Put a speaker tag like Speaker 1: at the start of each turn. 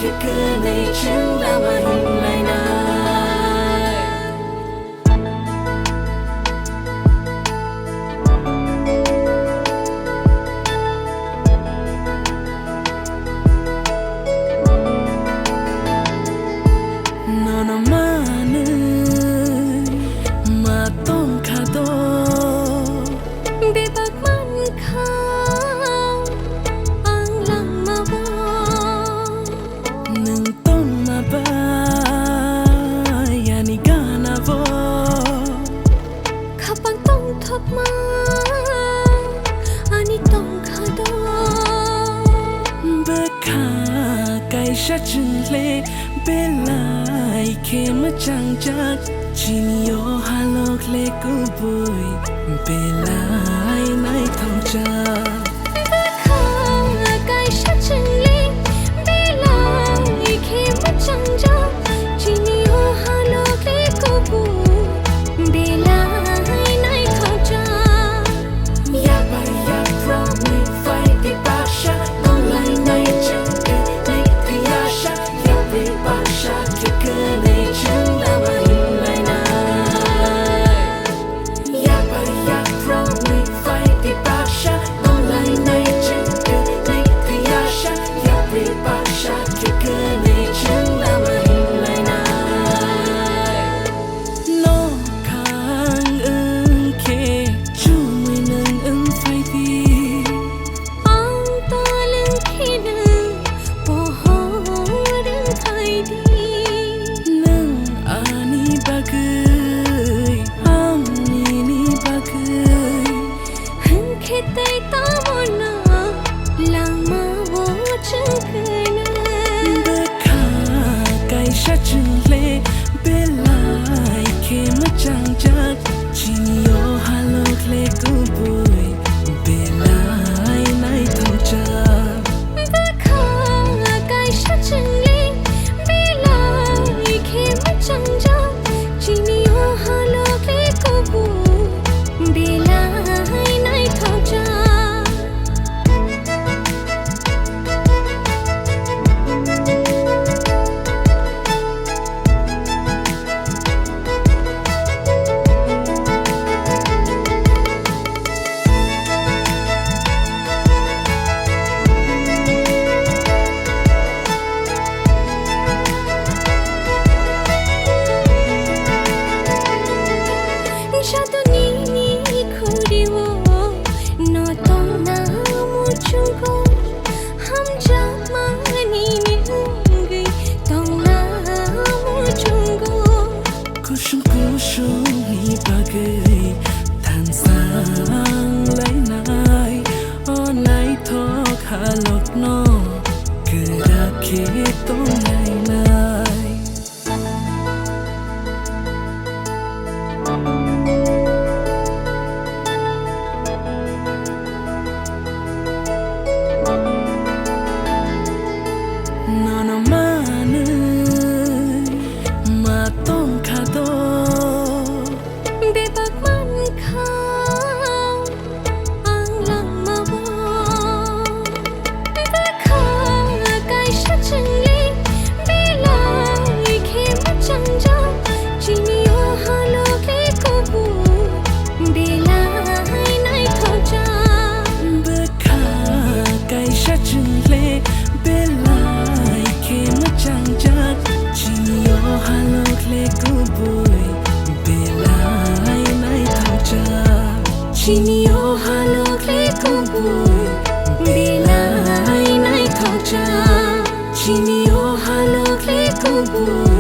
Speaker 1: คิดคืนในฉันแล้วมาหินไหลนา
Speaker 2: ชัดจึงเลเบลายเคมจังจักชินโยฮาโลกเลกูบุยเบลายในท้องจัก
Speaker 1: ไก่ชัดจึงเลเบลายเคมจังจักชินโยฮาโลกเลกูบุยเบลายในท้องจักอยากไปอยากพร้อมมีไฟที่ปากฉันต้องไหลในจังคิดคืนในฉันแล้วมาหินไหลนาอยากไปอยากพร้อมมีไฟที่ปากฉันต้องไหลในฉันคือในพยาฉันอยากรีบปากฉันคิดคืนในฉันแล้วมาหินไหลนา
Speaker 2: โลกข้างเคจูมือหนึ่งไฟดี
Speaker 1: เอาตัวลึงที่หนึ่งโอ้โหดึงใครดีคิดได้ตามนาหลังมาว่าฉันเคยนะ
Speaker 2: เบิกขาไก่ชัดจึงเลเบลายเคมจังจักชินโยฮาโลกเลกูบุยเบลายในท้องจัก
Speaker 1: เบิกขาไก่ชัดจึงเลเบลายเคมจังจักชินโยฮาโลกเลกูบุยเบลายในท้องจัก
Speaker 2: ท่านสร้างไหลนายอ้อนไหลทอกหาลกนอเกิดอาเขตตรงไหนนายนอนมาเนยมาต้มคาโดจึงเลเบลายเคมจังจักชินโยฮาโลกเลกูบุยเบลายในท้องจัก
Speaker 1: ชินโยฮาโลกเลกูบุยเบลายในท้องจักชินโยฮาโลกเลกูบุย